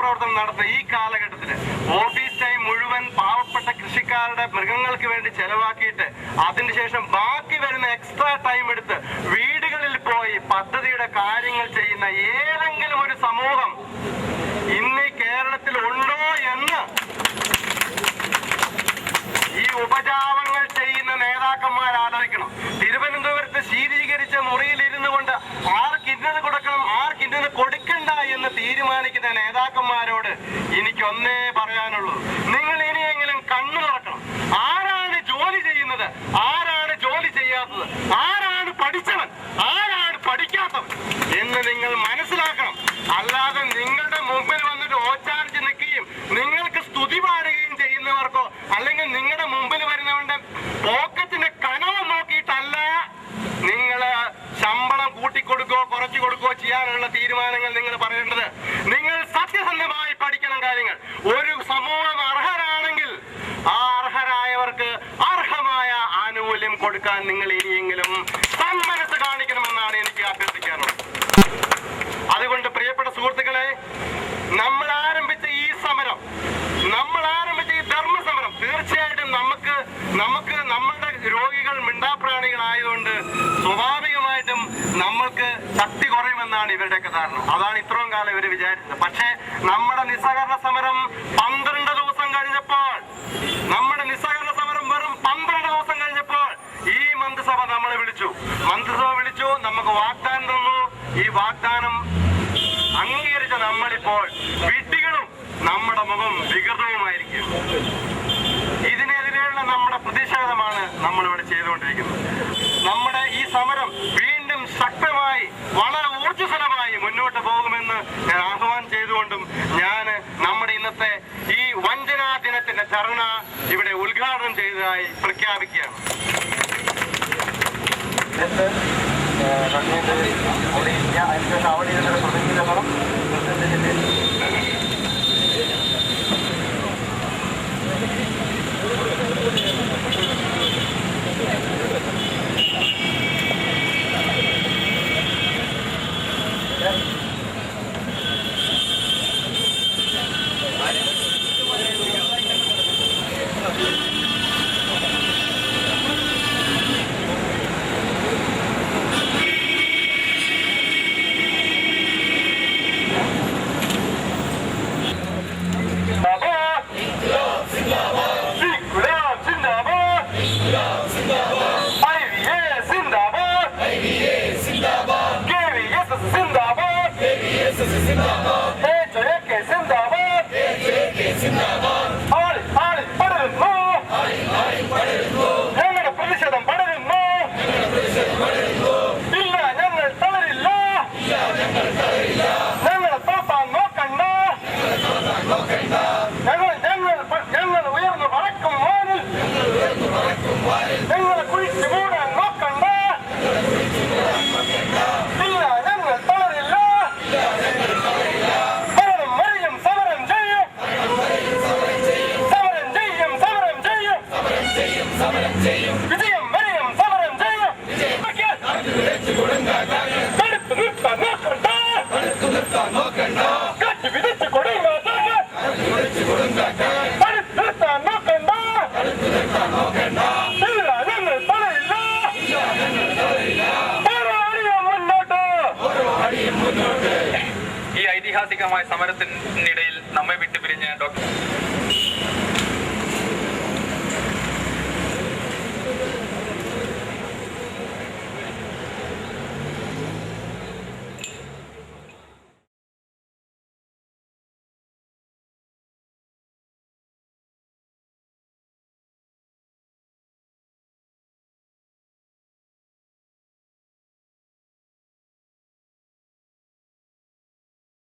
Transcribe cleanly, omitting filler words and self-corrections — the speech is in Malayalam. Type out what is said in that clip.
രക്ഷാപ്രവർത്തനം നടത്തുന്ന ഈ കാലഘട്ടത്തിൽ ഓഫീസ് ടൈം മുഴുവൻ പാവപ്പെട്ട കൃഷിക്കാരുടെ മൃഗങ്ങൾക്ക് വേണ്ടി ചെലവാക്കിയിട്ട് അതിനുശേഷം ബാക്കി വരുന്ന എക്സ്ട്രാ ടൈം എടുത്ത് വീടുകളിൽ പോയി പദ്ധതിയുടെ കാര്യങ്ങൾ ചെയ്യുന്ന ഏതെങ്കിലും ഒരു സമൂഹം ഇന്ന് കേരളത്തിൽ ഉണ്ടോ എന്ന് ഈ ഉപജാപങ്ങൾ ചെയ്യുന്ന നേതാക്കന്മാർ ആലോചിക്കണം. തിരുവനന്തപുരത്ത് ശീതീകരിച്ച മുറിയിൽ ഇരുന്നു കൊണ്ട് ആർക്ക് ഇന്നത് കൊടുക്കണം, ആർക്ക് ഇന്നത് കൊടുക്കണ്ട എന്ന് തീരുമാനിക്കുന്ന നേതാക്കന്മാരോട് എനിക്കൊന്നേ പറയാനുള്ളൂ, നിങ്ങൾ ഇനിയെങ്കിലും കണ്ണു തുറക്കണം. ആരാണ് ജോലി ചെയ്യുന്നത്, ആരാണ് ജോലി ചെയ്യാത്തത്, ആരാണ് പഠിച്ചവൻ, ആരാണ് പഠിക്കാത്തവൻ എന്ന് നിങ്ങൾ മനസ്സിലാക്കണം. അല്ലാതെ നിങ്ങളുടെ മുമ്പിൽ വന്നിട്ട് ഓച്ചാർജ് നിൽക്കുകയും നിങ്ങൾക്ക് സ്തുതി പാടുകയും ചെയ്യുന്നവർക്കോ അല്ലെങ്കിൽ നിങ്ങളുടെ മുമ്പിൽ വരുന്നവന്റെ പോക്കറ്റിന്റെ കനവ് നോക്കിയിട്ടല്ല നിങ്ങൾ ശമ്പളം കൂട്ടിക്കൊടുക്കോ കുറച്ചു കൊടുക്കോ ചെയ്യാനുള്ള തീരുമാനങ്ങൾ നിങ്ങൾ പറയേണ്ടത്. നിങ്ങൾ സത്യസന്ധമായി പഠിക്കണം കാര്യങ്ങൾ. ഒരു സമൂഹം അർഹരാണെങ്കിൽ ആ അർഹരായവർക്ക് അർഹമായ ആനുകൂല്യം കൊടുക്കാൻ നിങ്ങൾ ഇനിയെങ്കിലും സന്മനസ് കാണിക്കണമെന്നാണ് എനിക്ക് അഭ്യർത്ഥിക്കാനുള്ളത്. അതുകൊണ്ട് പ്രിയപ്പെട്ട സുഹൃത്തുക്കളെ, നമ്മൾ ആരംഭിച്ച ഈ സമരം, നമ്മൾ ആരംഭിച്ച ഈ ധർമ്മസമരം തീർച്ചയായിട്ടും നമുക്ക് നമ്മളുടെ രോഗികൾ മിണ്ടാപ്രാണികളായതുകൊണ്ട് സ്വാഭാവികമായിട്ടും നമ്മൾക്ക് ശക്തി കുറയുമെന്നാണ് ഇവരുടെയൊക്കെ ധാരണ. അതാണ് ഇത്രയും കാലം ഇവർ വിചാരിച്ചത്. പക്ഷേ നമ്മുടെ നിസ്സഹകരണ സമരം 12 ദിവസം കഴിഞ്ഞപ്പോൾ, നമ്മുടെ നിസ്സഹകരണ സമരം വെറും 12 ദിവസം കഴിഞ്ഞപ്പോൾ ഈ മന്ത്രിസഭ നമ്മളെ വിളിച്ചു. നമുക്ക് വാഗ്ദാനം തന്നു. ഈ വാഗ്ദാനം അംഗീകരിച്ച നമ്മളിപ്പോൾ വിഡ്ഢികളും നമ്മുടെ മുഖം വികൃതവുമായിരിക്കും. ഇതിനെതിരെയുള്ള നമ്മുടെ പ്രതിഷേധമാണ് നമ്മളിവിടെ ചെയ്തുകൊണ്ടിരിക്കുന്നത്. നമ്മുടെ ഈ സമരം വീണ്ടും ശക്തമായി വളരെ ഊർജ്ജസ്വലമായി മുന്നോട്ട് പോകുമെന്ന് ഞാൻ ആഹ്വാനം ചെയ്തുകൊണ്ടും ഞാൻ നമ്മുടെ ഇന്നത്തെ ഈ വഞ്ചനാ ദിനത്തിന്റെ ധർണ ഇവിടെ ഉദ്ഘാടനം ചെയ്തതായി പ്രഖ്യാപിക്കുകയാണ്. ഞങ്ങളുടെ പ്രതിഷേധം പടരുന്നു. ഇല്ല, ഞങ്ങൾ തളരില്ല. ഞങ്ങളെ തോപ്പാൻ നോക്കണ്ട. ഞങ്ങൾ ഉയർന്നു പറക്കും വാനിൽ. ഞങ്ങളെ കുഴിച്ചു മൂടാൻ നോക്കണ്ട. ഇല്ല, ഞങ്ങൾ തളരില്ല. സമരം വരെയും സമരം ചെയ്യും. വിജയം വരെയും സമരം ചെയ്യും. തടുത്തു നിർത്താൻ നോക്കണ്ട. കാറ്റ് വിധിച്ചു കൊടുങ്ങാൻ നിർത്താൻ നോക്കണ്ട. ഇല്ല, ഞങ്ങൾ തളരില്ല. മുന്നോട്ട്. ഈ ഐതിഹാസികമായ സമരത്തിനിടയിൽ നമ്മെ വിട്ടുപിരിഞ്ഞ ഡോക്ടർ